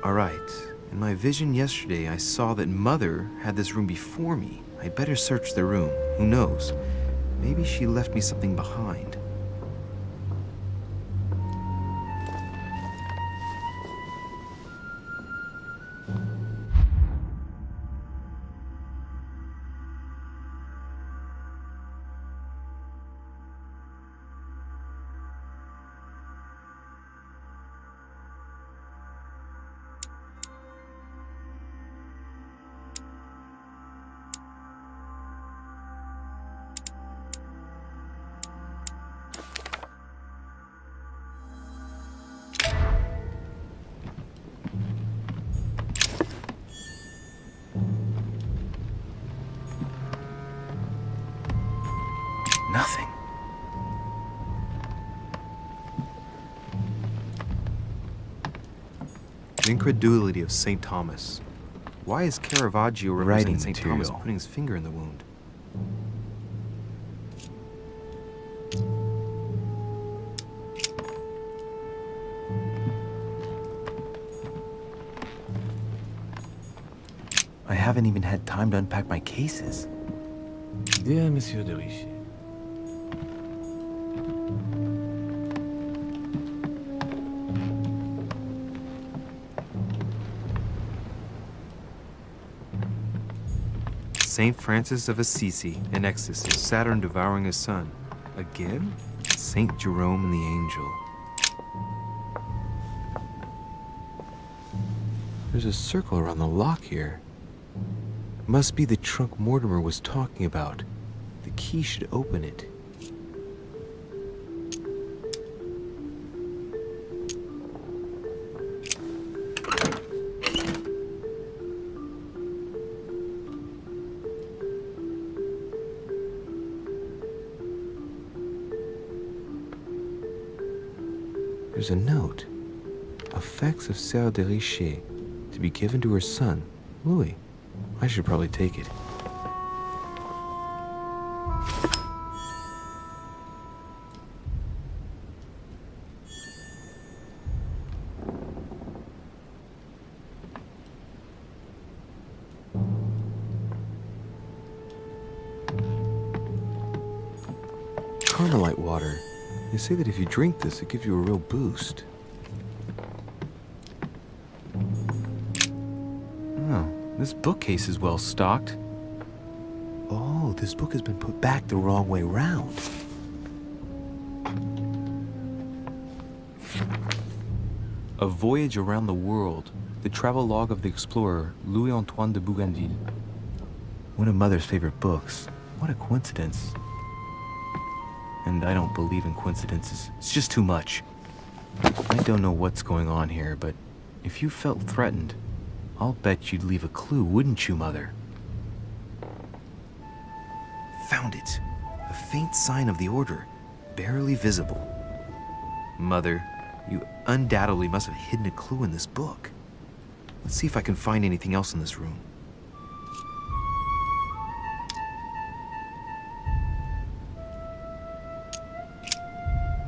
Alright. In my vision yesterday, I saw that Mother had this room before me. I'd better search the room. Who knows? Maybe she left me something behind. Nothing. The incredulity of St. Thomas. Why is Caravaggio representing St. Thomas putting his finger in the wound? I haven't even had time to unpack my cases. Dear Monsieur de Richet, Saint Francis of Assisi in ecstasy, Saturn devouring his son. Again? Saint Jerome and the angel. There's a circle around the lock here. Must be the trunk Mortimer was talking about. The key should open it. There's a note. Effects of Sœur de Richet, to be given to her son, Louis. I should probably take it. Carmelite water. They say that if you drink this, it gives you a real boost. Oh, this bookcase is well stocked. Oh, this book has been put back the wrong way round. A Voyage Around the World, the travelogue of the explorer Louis-Antoine de Bougainville. One of Mother's favorite books. What a coincidence. And I don't believe in coincidences. It's just too much. I don't know what's going on here, but if you felt threatened, I'll bet you'd leave a clue, wouldn't you, Mother? Found it. A faint sign of the order, barely visible. Mother, you undoubtedly must have hidden a clue in this book. Let's see if I can find anything else in this room.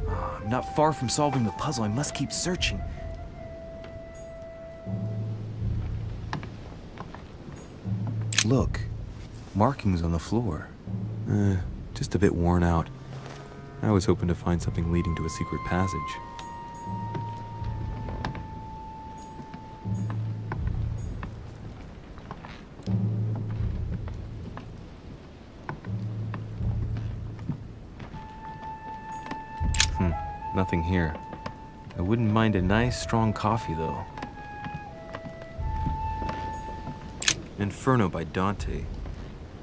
I'm not far from solving the puzzle. I must keep searching. Look, markings on the floor. Just a bit worn out. I was hoping to find something leading to a secret passage. Nothing here. I wouldn't mind a nice, strong coffee, though. Inferno by Dante.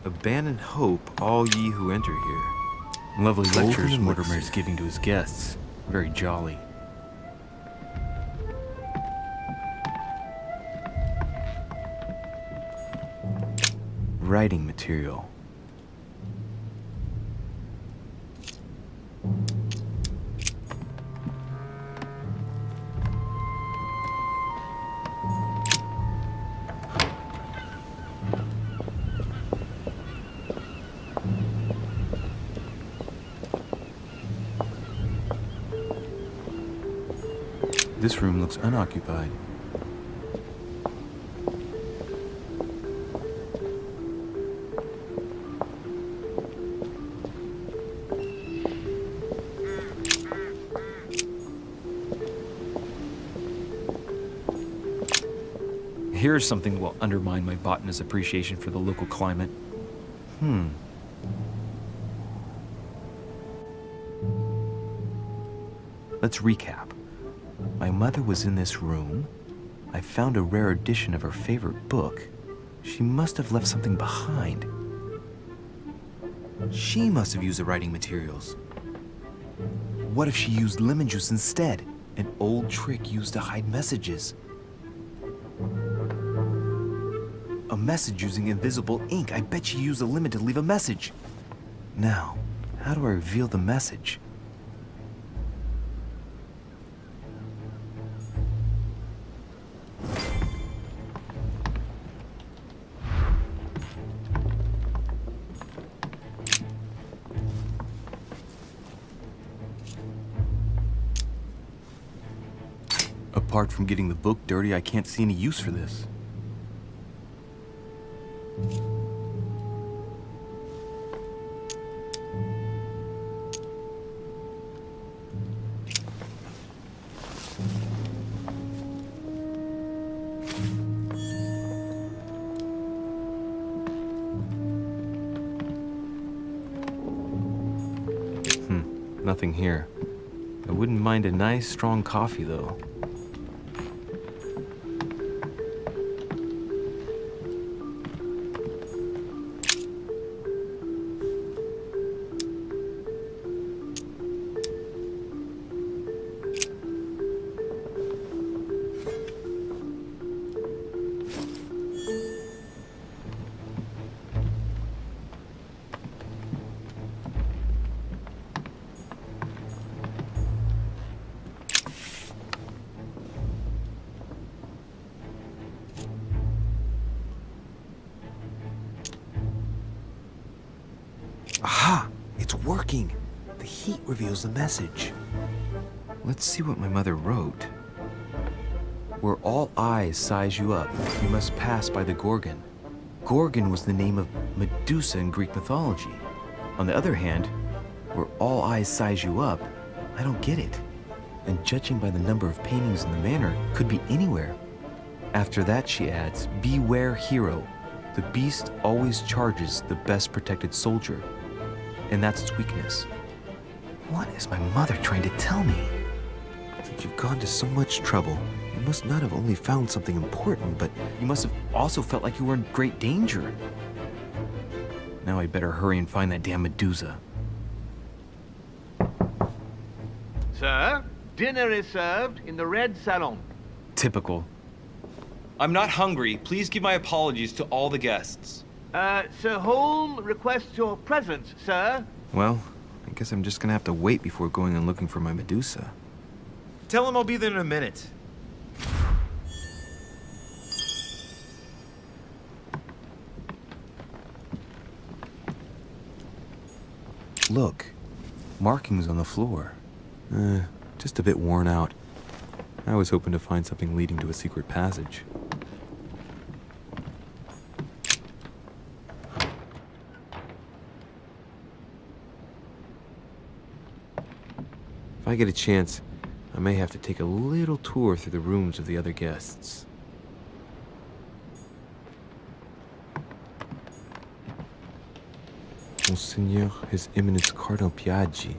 Abandon hope, all ye who enter here. Lovely lectures Mortimer's giving to his guests. Very jolly. Writing material. This room looks unoccupied. here's something that will undermine my botanist's appreciation for the local climate. Let's recap. My mother was in this room. I found a rare edition of her favorite book. She must have left something behind. She must have used the writing materials. What if she used lemon juice instead? An old trick used to hide messages. A message using invisible ink. I bet she used a lemon to leave a message. Now, how do I reveal the message? Apart from getting the book dirty, I can't see any use for this. Nothing here. I wouldn't mind a nice, strong coffee, though. Aha! It's working! The heat reveals the message. Let's see what my mother wrote. Where all eyes size you up, you must pass by the Gorgon. Gorgon was the name of Medusa in Greek mythology. On the other hand, where all eyes size you up, I don't get it. And judging by the number of paintings in the manor, could be anywhere. After that, she adds, beware hero. The beast always charges the best protected soldier. And that's its weakness. What is my mother trying to tell me? Since you've gone to so much trouble, you must not have only found something important, but you must have also felt like you were in great danger. Now I better hurry and find that damn Medusa. Sir, dinner is served in the red salon. Typical. I'm not hungry. Please give my apologies to all the guests. Sir Holm requests your presence, sir. Well, I guess I'm just gonna have to wait before going and looking for my Medusa. Tell him I'll be there in a minute. Look, markings on the floor. Just a bit worn out. I was hoping to find something leading to a secret passage. If I get a chance, I may have to take a little tour through the rooms of the other guests. Monseigneur, His Eminence Cardinal Piaggi.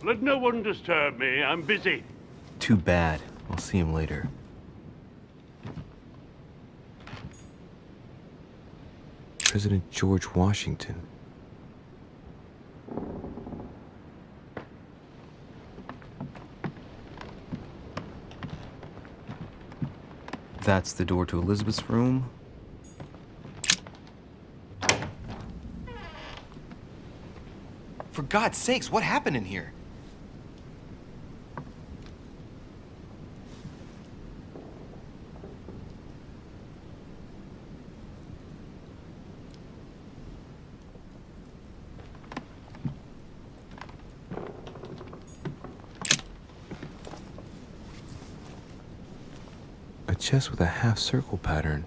Let no one disturb me. I'm busy. Too bad. I'll see him later. President George Washington. That's the door to Elizabeth's room. For God's sakes, what happened in here? chest with a half-circle pattern.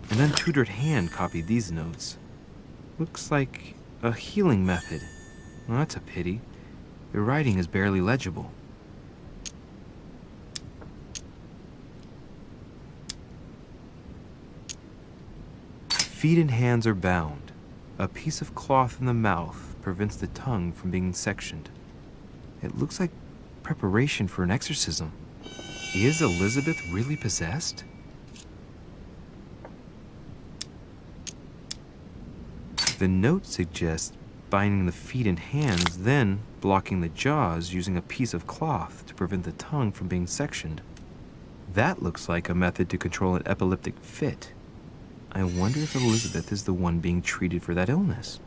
An untutored hand copied these notes. Looks like a healing method. Well, that's a pity. The writing is barely legible. Feet and hands are bound. A piece of cloth in the mouth prevents the tongue from being sectioned. It looks like preparation for an exorcism. Is Elizabeth really possessed? The note suggests binding the feet and hands, then blocking the jaws using a piece of cloth to prevent the tongue from being sectioned. That looks like a method to control an epileptic fit. I wonder if Elizabeth is the one being treated for that illness.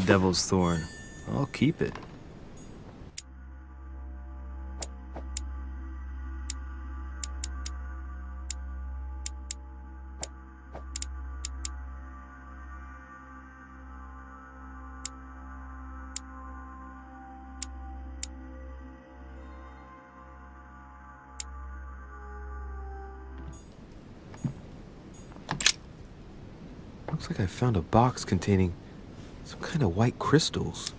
Devil's Thorn. I'll keep it. Looks like I found a box containing some kind of white crystals.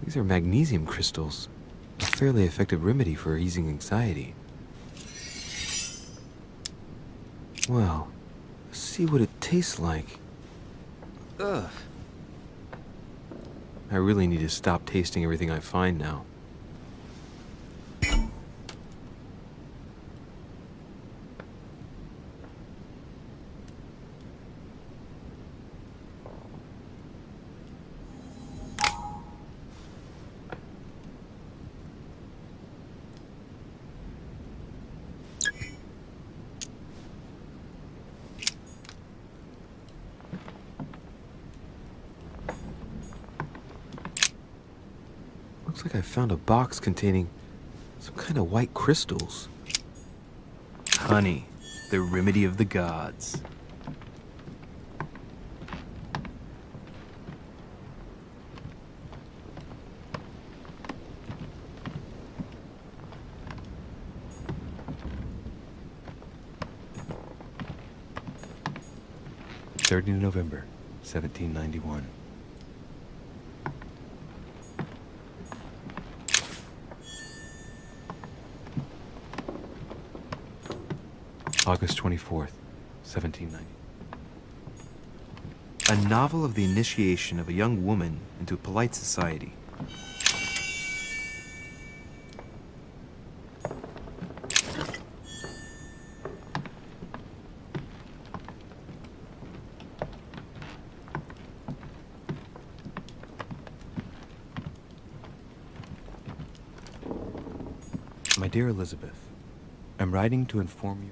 These are magnesium crystals. A fairly effective remedy for easing anxiety. Well, let's see what it tastes like. Ugh. I really need to stop tasting everything I find now. Looks like I found a box containing some kind of white crystals. Honey, the remedy of the gods. November 1791. August 24th, 1790. A novel of the initiation of a young woman into polite society. My dear Elizabeth, I'm writing to inform you.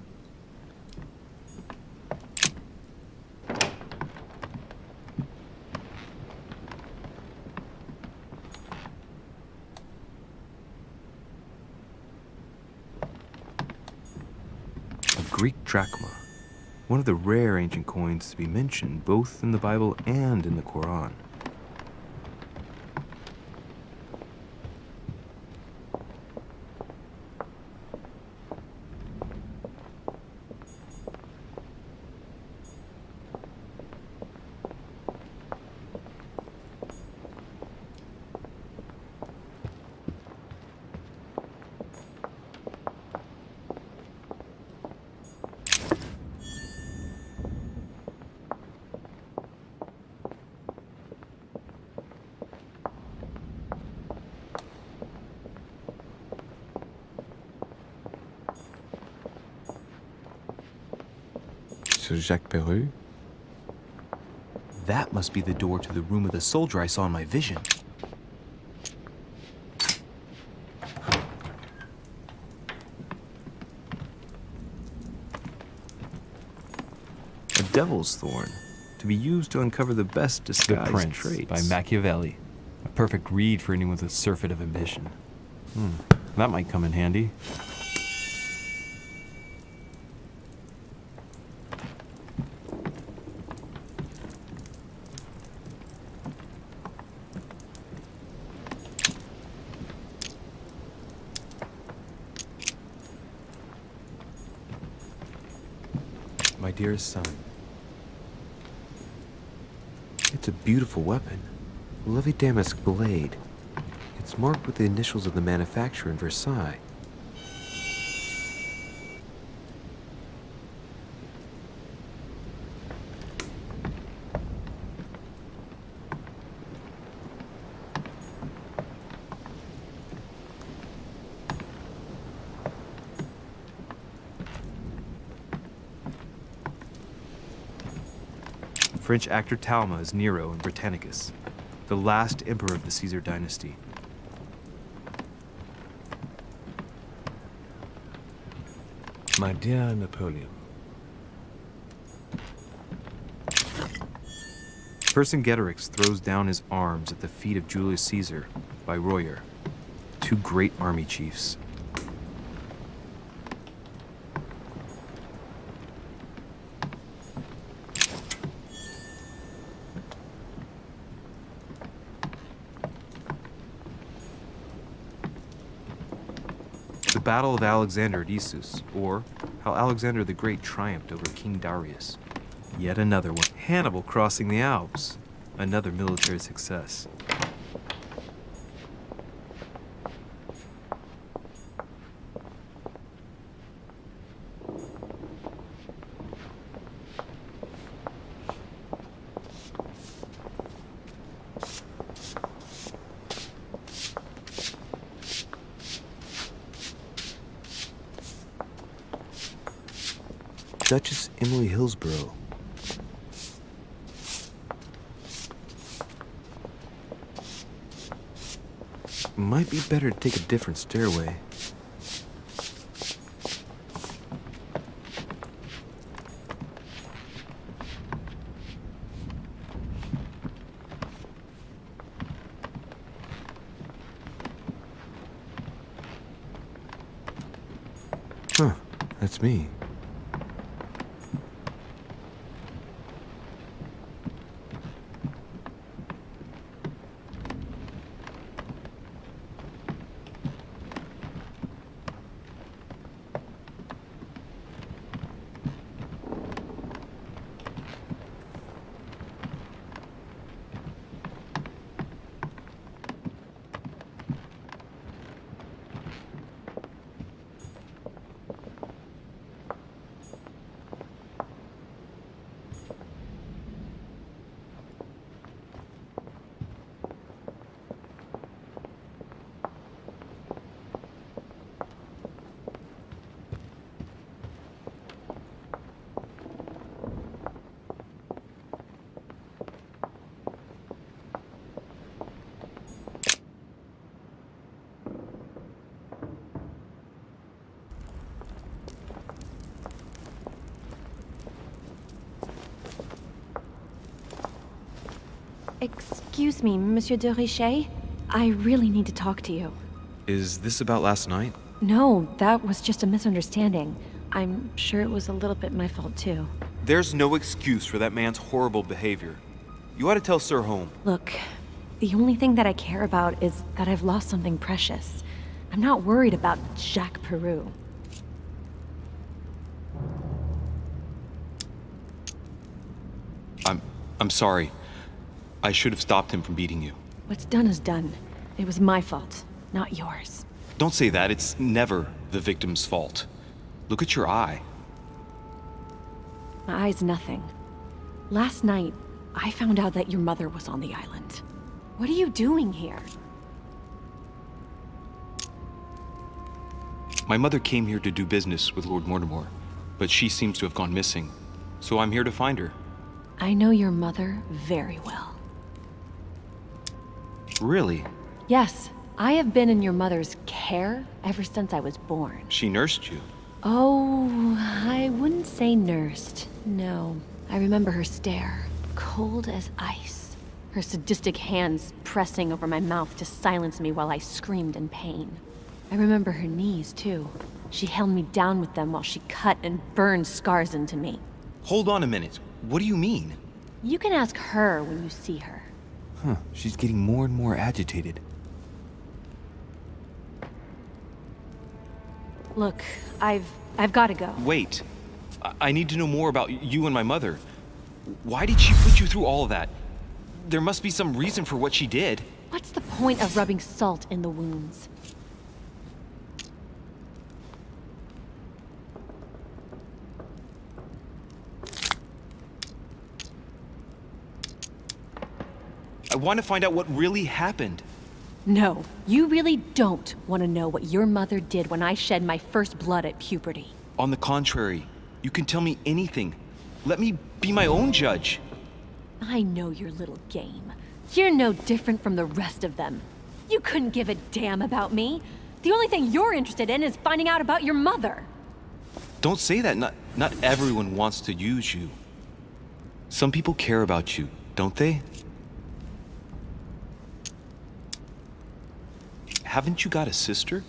Greek drachma, one of the rare ancient coins to be mentioned both in the Bible and in the Quran. Jacques Perru? That must be the door to the room of the soldier I saw in my vision. devil's thorn, to be used to uncover the best The disguised Prince traits. by Machiavelli. A perfect read for anyone with a surfeit of ambition. That might come in handy. My dearest son. It's a beautiful weapon. A lovely damask blade. It's marked with the initials of the manufacturer in Versailles. French actor Talma is Nero in Britannicus, the last emperor of the Caesar dynasty. My dear Napoleon, Vercingetorix throws down his arms at the feet of Julius Caesar by Royer, two great army chiefs. The Battle of Alexander at Issus, or how Alexander the Great triumphed over King Darius. Yet another one. Hannibal crossing the Alps. Another military success. Duchess Emily Hillsborough. Might be better to take a different stairway. Huh, that's me. Excuse me, Monsieur de Richet. I really need to talk to you. Is this about last night? No, that was just a misunderstanding. I'm sure it was a little bit my fault, too. There's no excuse for that man's horrible behavior. You ought to tell Sir Home. Look, the only thing that I care about is that I've lost something precious. I'm not worried about Jacques Peru. I'm sorry. I should have stopped him from beating you. What's done is done. It was my fault, not yours. Don't say that. It's never the victim's fault. Look at your eye. My eye's nothing. Last night, I found out that your mother was on the island. What are you doing here? My mother came here to do business with Lord Mortimer, but she seems to have gone missing. So I'm here to find her. I know your mother very well. Really? Yes, I have been in your mother's care ever since I was born. She nursed you. Oh, I wouldn't say nursed. No, I remember her stare, cold as ice. Her sadistic hands pressing over my mouth to silence me while I screamed in pain. I remember her knees, too. She held me down with them while she cut and burned scars into me. Hold on a minute. What do you mean? You can ask her when you see her. Huh, she's getting more and more agitated. Look, I've got to go. Wait. I need to know more about you and my mother. Why did she put you through all of that? There must be some reason for what she did. What's the point of rubbing salt in the wounds? I want to find out what really happened. No, you really don't want to know what your mother did when I shed my first blood at puberty. On the contrary, you can tell me anything. Let me be my own judge. I know your little game. You're no different from the rest of them. You couldn't give a damn about me. The only thing you're interested in is finding out about your mother. Don't say that. Not everyone wants to use you. Some people care about you, don't they? Haven't you got a sister?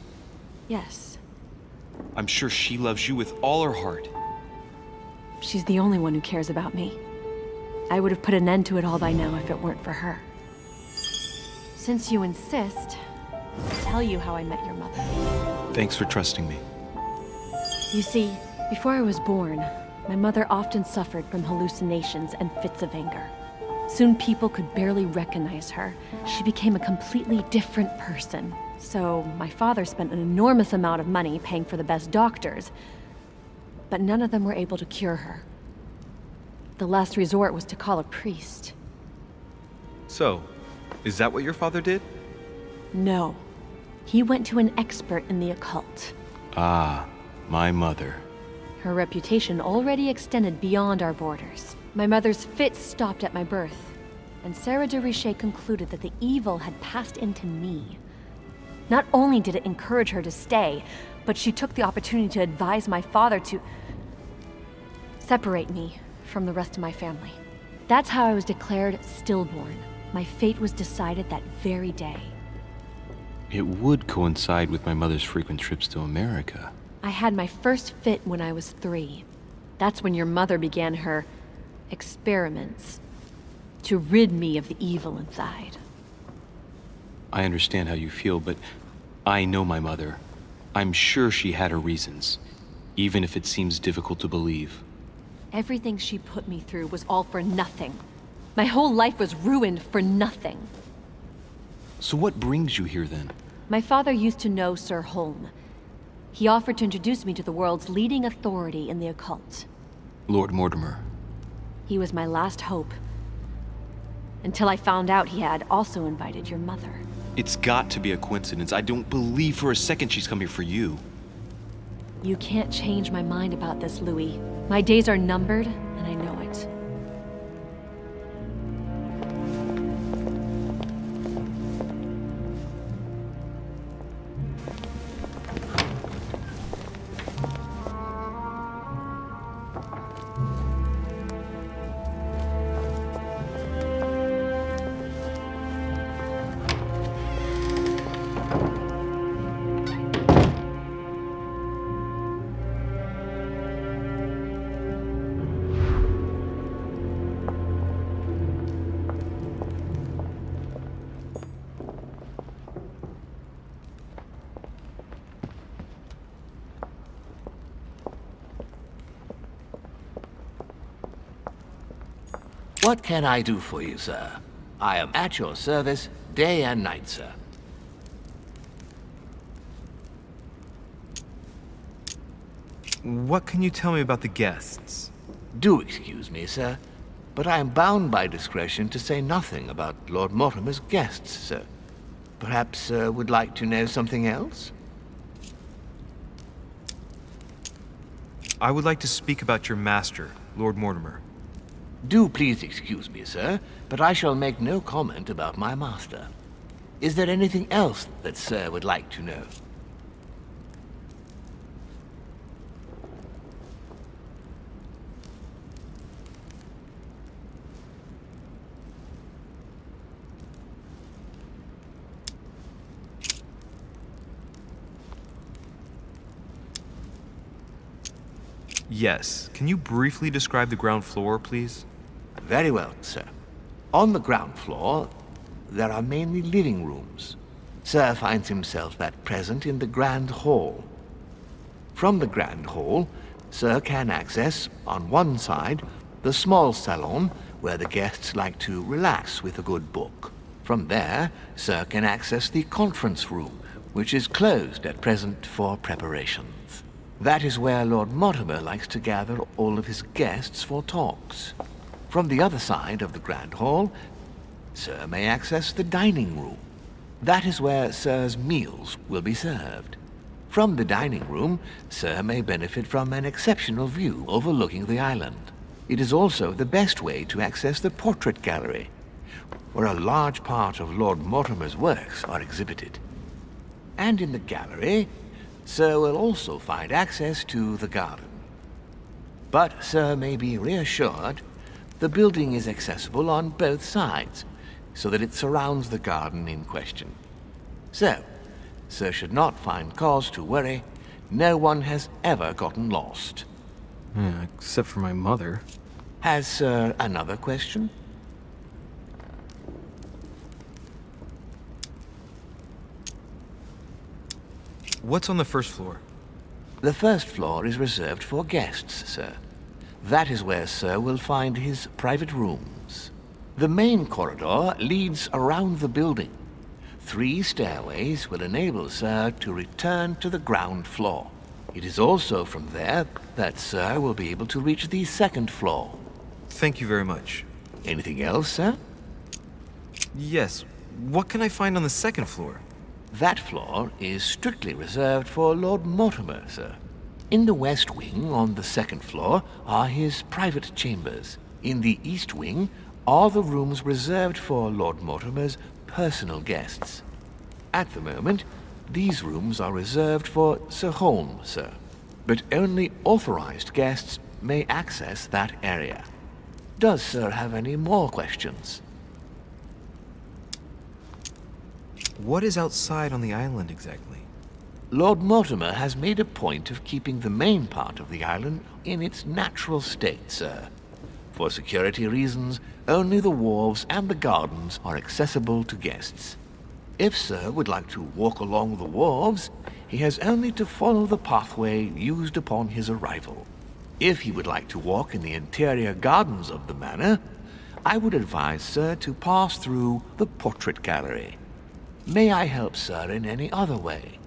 Yes. I'm sure she loves you with all her heart. She's the only one who cares about me. I would have put an end to it all by now if it weren't for her. Since you insist, I'll tell you how I met your mother. Thanks for trusting me. You see, before I was born, my mother often suffered from hallucinations and fits of anger. Soon people could barely recognize her. She became a completely different person. So my father spent an enormous amount of money paying for the best doctors, but none of them were able to cure her. The last resort was to call a priest. So, is that what your father did? No. He went to an expert in the occult. Ah, my mother. Her reputation already extended beyond our borders. My mother's fits stopped at my birth, and Sarah de Richet concluded that the evil had passed into me. Not only did it encourage her to stay, but she took the opportunity to advise my father to separate me from the rest of my family. That's how I was declared stillborn. My fate was decided that very day. It would coincide with my mother's frequent trips to America. I had my first fit when I was 3. That's when your mother began her experiments to rid me of the evil inside. I understand how you feel, but I know my mother. I'm sure she had her reasons, even if it seems difficult to believe. Everything she put me through was all for nothing. My whole life was ruined for nothing. So what brings you here then? My father used to know Sir Holm. He offered to introduce me to the world's leading authority in the occult. Lord Mortimer. He was my last hope. Until I found out he had also invited your mother. It's got to be a coincidence. I don't believe for a second she's come here for you. You can't change my mind about this, Louis. My days are numbered, and I know it. What can I do for you, sir? I am at your service day and night, sir. What can you tell me about the guests? Do excuse me, sir, but I am bound by discretion to say nothing about Lord Mortimer's guests, sir. Perhaps would like to know something else? I would like to speak about your master, Lord Mortimer. Do please excuse me, sir, but I shall make no comment about my master. Is there anything else that sir would like to know? Yes. Can you briefly describe the ground floor, please? Very well, sir. On the ground floor, there are mainly living rooms. Sir finds himself at present in the Grand Hall. From the Grand Hall, Sir can access, on one side, the small salon where the guests like to relax with a good book. From there, Sir can access the conference room, which is closed at present for preparations. That is where Lord Mortimer likes to gather all of his guests for talks. From the other side of the Grand Hall, Sir may access the dining room. That is where Sir's meals will be served. From the dining room, Sir may benefit from an exceptional view overlooking the island. It is also the best way to access the portrait gallery, where a large part of Lord Mortimer's works are exhibited. And in the gallery, Sir will also find access to the garden. But Sir may be reassured the building is accessible on both sides, so that it surrounds the garden in question. So, Sir should not find cause to worry. No one has ever gotten lost. Yeah, except for my mother. Has Sir another question? What's on the first floor? The first floor is reserved for guests, sir. That is where Sir will find his private rooms. The main corridor leads around the building. 3 stairways will enable Sir to return to the ground floor. It is also from there that Sir will be able to reach the second floor. Thank you very much. Anything else, sir? Yes. What can I find on the second floor? That floor is strictly reserved for Lord Mortimer, sir. In the west wing on the second floor are his private chambers. In the east wing are the rooms reserved for Lord Mortimer's personal guests. At the moment, these rooms are reserved for Sir Holmes, sir. But only authorized guests may access that area. Does Sir have any more questions? What is outside on the island exactly? Lord Mortimer has made a point of keeping the main part of the island in its natural state, sir. For security reasons, only the wharves and the gardens are accessible to guests. If Sir would like to walk along the wharves, he has only to follow the pathway used upon his arrival. If he would like to walk in the interior gardens of the manor, I would advise Sir to pass through the portrait gallery. May I help Sir in any other way?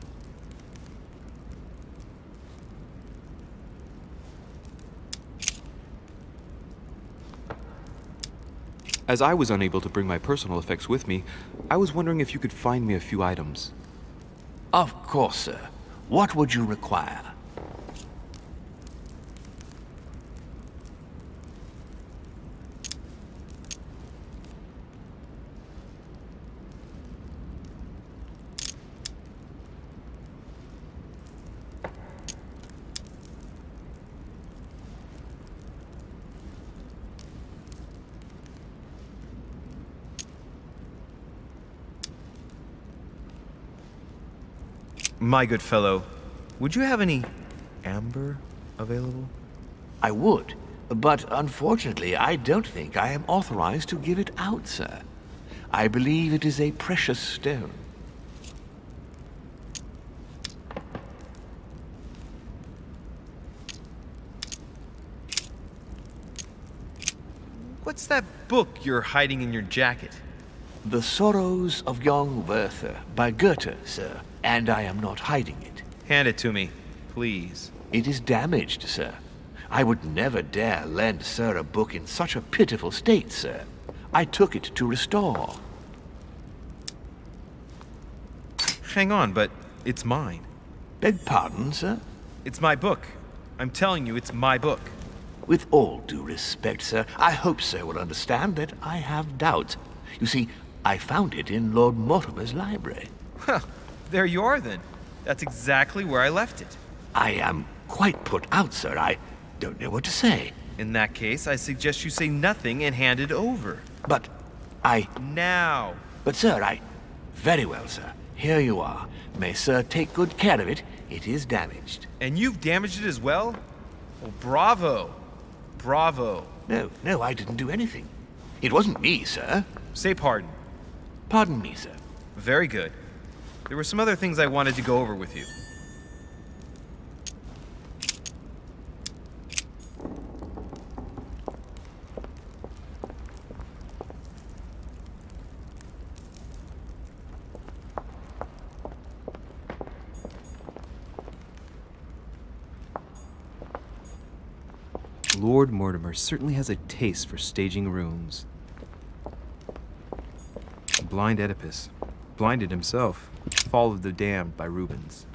As I was unable to bring my personal effects with me, I was wondering if you could find me a few items. Of course, sir. What would you require? My good fellow, would you have any amber available? I would, but unfortunately I don't think I am authorized to give it out, sir. I believe it is a precious stone. What's that book you're hiding in your jacket? The Sorrows of Young Werther by Goethe, sir, and I am not hiding it. Hand it to me, please. It is damaged, sir. I would never dare lend Sir a book in such a pitiful state, sir. I took it to restore. Hang on, but it's mine. Beg pardon, sir? It's my book. I'm telling you, it's my book. With all due respect, sir, I hope Sir will understand that I have doubts. You see, I found it in Lord Mortimer's library. Well, there you are then. That's exactly where I left it. I am quite put out, sir. I don't know what to say. In that case, I suggest you say nothing and hand it over. But I... Now. But, sir, I... Very well, sir. Here you are. May Sir take good care of it. It is damaged. And you've damaged it as well? Well, bravo. Bravo. No, I didn't do anything. It wasn't me, sir. Say pardon. Pardon me, sir. Very good. There were some other things I wanted to go over with you. Lord Mortimer certainly has a taste for staging rooms. Blind Oedipus, blinded himself, Fall of the Damned by Rubens.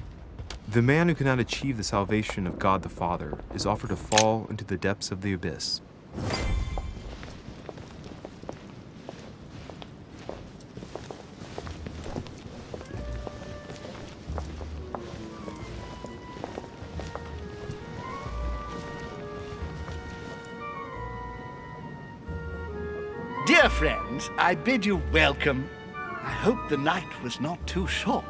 The man who cannot achieve the salvation of God the Father is offered to fall into the depths of the abyss. Dear friends, I bid you welcome. I hope the night was not too short.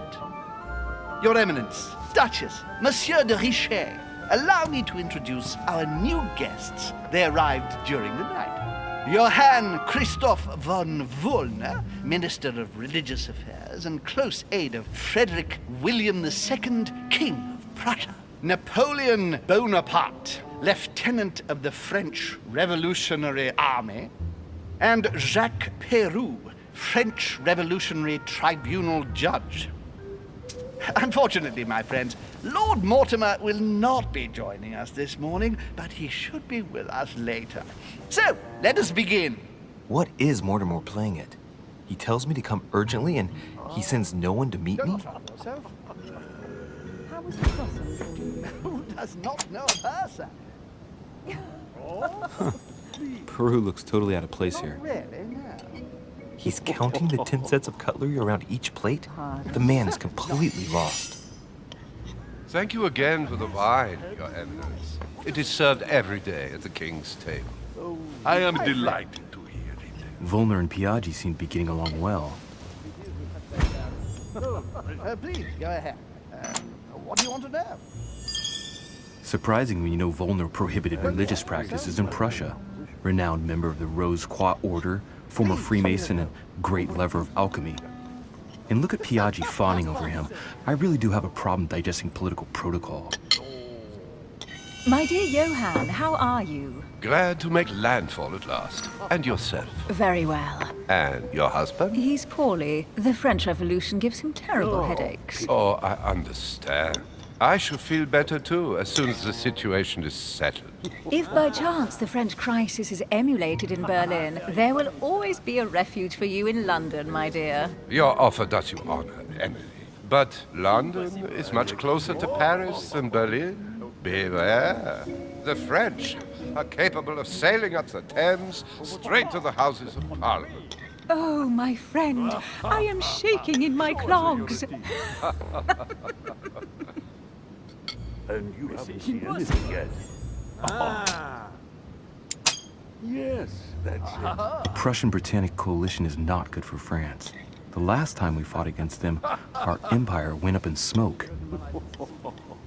Your Eminence, Duchess, Monsieur de Richet, allow me to introduce our new guests. They arrived during the night. Johann Christoph von Wollner, Minister of Religious Affairs and close aide of Frederick William II, King of Prussia. Napoleon Bonaparte, Lieutenant of the French Revolutionary Army. And Jacques Peroux, French Revolutionary Tribunal Judge. Unfortunately, my friends, Lord Mortimer will not be joining us this morning, but he should be with us later. So, let us begin. What is Mortimer playing at? He tells me to come urgently and he sends no one to meet me? How was the crossing? Who does not know her, sir? Peru looks totally out of place here. Really, no. He's counting the 10 sets of cutlery around each plate? The man is completely lost. Thank you again for the wine, Your Eminence. It is served every day at the king's table. I am delighted to hear it. Volner and Piaggi seem to be getting along well. Please, go ahead. What do you want to know? Surprising when you know Volner prohibited religious practices in Prussia. Renowned member of the Rose Croix Order, former Freemason, and great lover of alchemy. And look at Piaggi fawning over him. I really do have a problem digesting political protocol. My dear Johann, how are you? Glad to make landfall at last. And yourself. Very well. And your husband? He's poorly. The French Revolution gives him terrible headaches. Oh, I understand. I shall feel better too, as soon as the situation is settled. If by chance the French crisis is emulated in Berlin, there will always be a refuge for you in London, my dear. Your offer does you honor, Emily. But London is much closer to Paris than Berlin. Beware. The French are capable of sailing up the Thames straight to the Houses of Parliament. Oh, my friend, I am shaking in my clogs. And you haven't seen anything yet. Yes, that's it. The Prussian-Britannic coalition is not good for France. The last time we fought against them, our empire went up in smoke.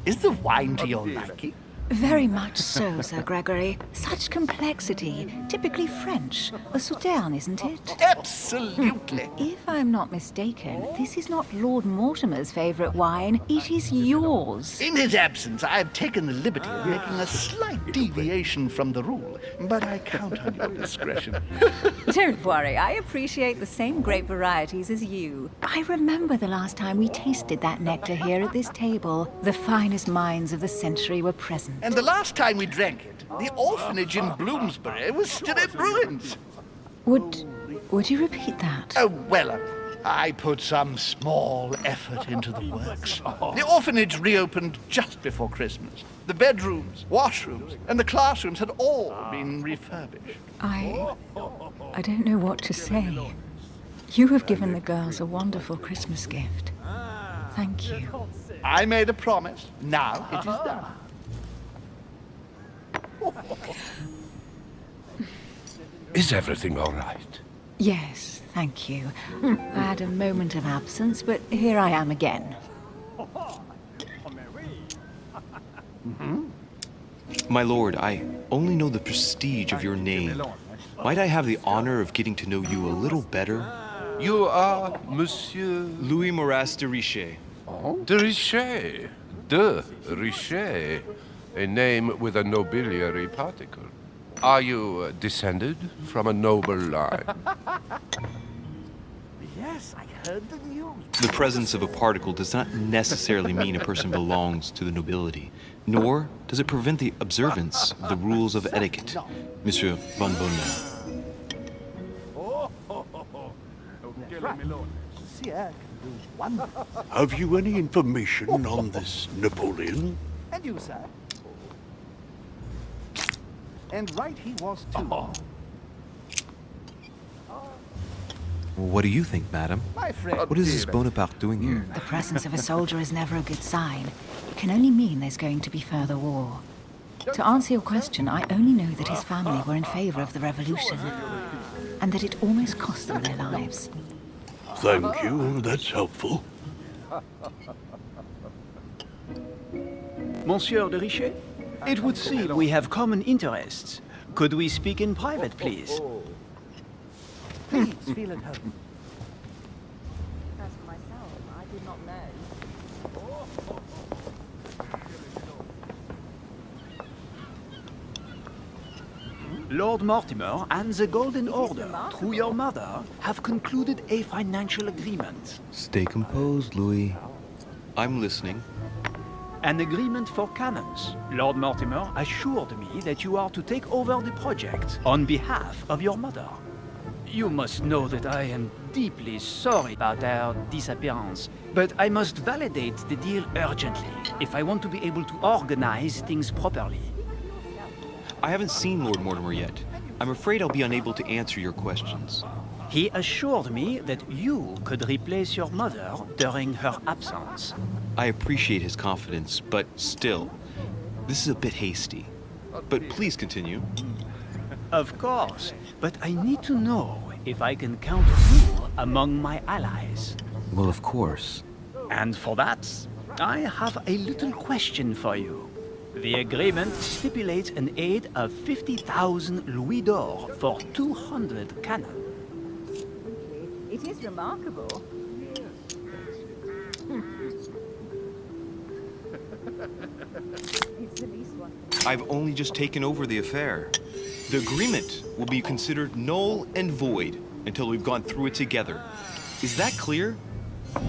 Is the wine to your liking? Very much so, Sir Gregory. Such complexity. Typically French. A Sauterne, isn't it? Absolutely. If I'm not mistaken, this is not Lord Mortimer's favorite wine. It is yours. In his absence, I have taken the liberty of making a slight deviation from the rule, but I count on your discretion. Don't worry, I appreciate the same grape varieties as you. I remember the last time we tasted that nectar here at this table. The finest minds of the century were present. And the last time we drank it, the orphanage in Bloomsbury was still in ruins. Would you repeat that? Oh, well, I put some small effort into the works. The orphanage reopened just before Christmas. The bedrooms, washrooms, and the classrooms had all been refurbished. I don't know what to say. You have given the girls a wonderful Christmas gift. Thank you. I made a promise. Now it is done. Is everything all right? Yes, thank you. I had a moment of absence, but here I am again. My lord, I only know the prestige of your name. Might I have the honor of getting to know you a little better? You are Monsieur Louis Moras de Richet. de Richet. De Richet. A name with a nobiliary particle. Are you descended from a noble line? Yes, I heard the news. The presence of a particle does not necessarily mean a person belongs to the nobility, nor does it prevent the observance of the rules of etiquette, Monsieur von Bonner. Sire can do wonderful. Have you any information on this Napoleon? And you, sir? And right he was too. What do you think, madam? My friend. What is this Bonaparte doing here? The presence of a soldier is never a good sign. It can only mean there's going to be further war. To answer your question, I only know that his family were in favor of the revolution, and that it almost cost them their lives. Thank you, that's helpful. Monsieur de Richet, it would seem we have common interests. Could we speak in private, please? Please feel at home. As for myself, I did not know. Lord Mortimer and the Golden Order, through your mother, have concluded a financial agreement. Stay composed, Louis. I'm listening. An agreement for cannons. Lord Mortimer assured me that you are to take over the project on behalf of your mother. You must know that I am deeply sorry about our disappearance, but I must validate the deal urgently if I want to be able to organize things properly. I haven't seen Lord Mortimer yet. I'm afraid I'll be unable to answer your questions. He assured me that you could replace your mother during her absence. I appreciate his confidence, but still, this is a bit hasty. But please continue. Of course, but I need to know if I can count you among my allies. Well, of course. And for that, I have a little question for you. The agreement stipulates an aid of 50,000 louis d'or for 200 cannon. It is remarkable. It's the least one. I've only just taken over the affair. The agreement will be considered null and void until we've gone through it together. Is that clear?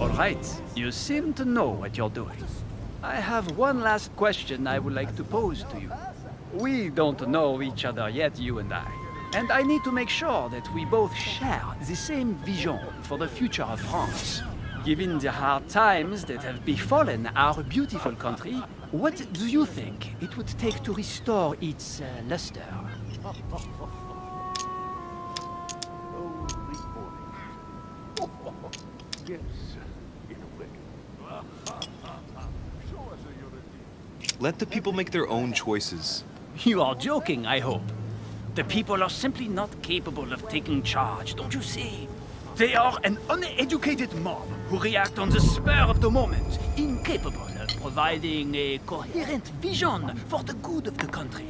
All right, you seem to know what you're doing. I have one last question I would like to pose to you. We don't know each other yet, you and I. And I need to make sure that we both share the same vision for the future of France. Given the hard times that have befallen our beautiful country, what do you think it would take to restore its luster? Yes, in a way. Let the people make their own choices. You are joking, I hope. The people are simply not capable of taking charge, don't you see? They are an uneducated mob who react on the spur of the moment, incapable of providing a coherent vision for the good of the country.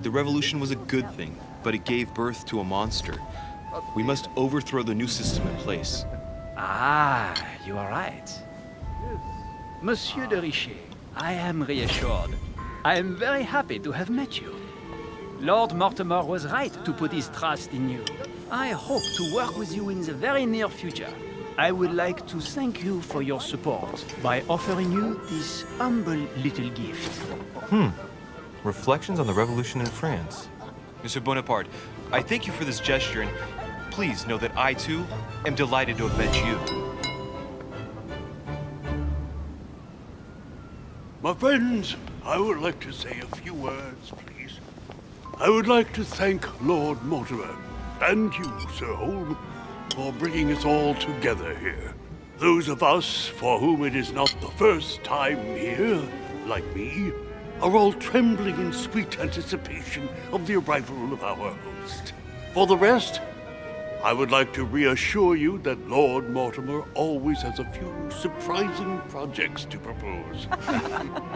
The revolution was a good thing, but it gave birth to a monster. We must overthrow the new system in place. Ah, you are right. Monsieur de Richet, I am reassured. I am very happy to have met you. Lord Mortimer was right to put his trust in you. I hope to work with you in the very near future. I would like to thank you for your support by offering you this humble little gift. Reflections on the Revolution in France. Monsieur Bonaparte, I thank you for this gesture, and please know that I, too, am delighted to have met you. My friends, I would like to say a few words, please. I would like to thank Lord Mortimer, and you, Sir Holm, for bringing us all together here. Those of us for whom it is not the first time here, like me, are all trembling in sweet anticipation of the arrival of our host. For the rest, I would like to reassure you that Lord Mortimer always has a few surprising projects to propose.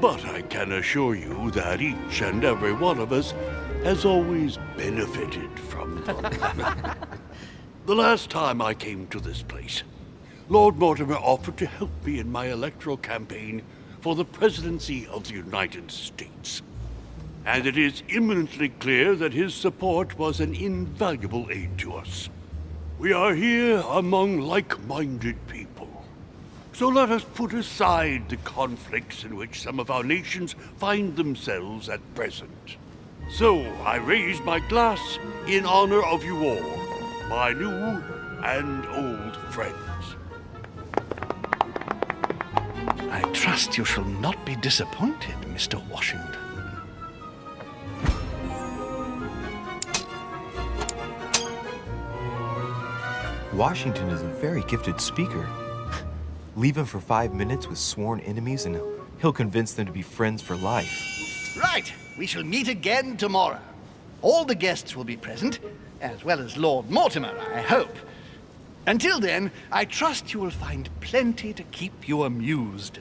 But I can assure you that each and every one of us has always benefited from them. The last time I came to this place, Lord Mortimer offered to help me in my electoral campaign for the presidency of the United States. And it is eminently clear that his support was an invaluable aid to us. We are here among like-minded people. So let us put aside the conflicts in which some of our nations find themselves at present. So I raise my glass in honor of you all, my new and old friends. I trust you shall not be disappointed, Mr. Washington. Washington is a very gifted speaker. Leave him for 5 minutes with sworn enemies and he'll convince them to be friends for life. Right, we shall meet again tomorrow. All the guests will be present, as well as Lord Mortimer, I hope. Until then, I trust you will find plenty to keep you amused.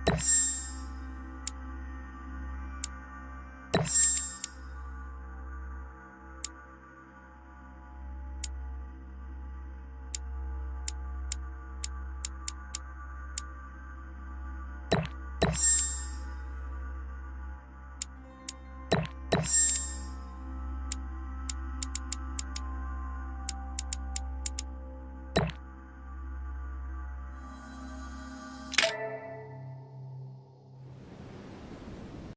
Yes.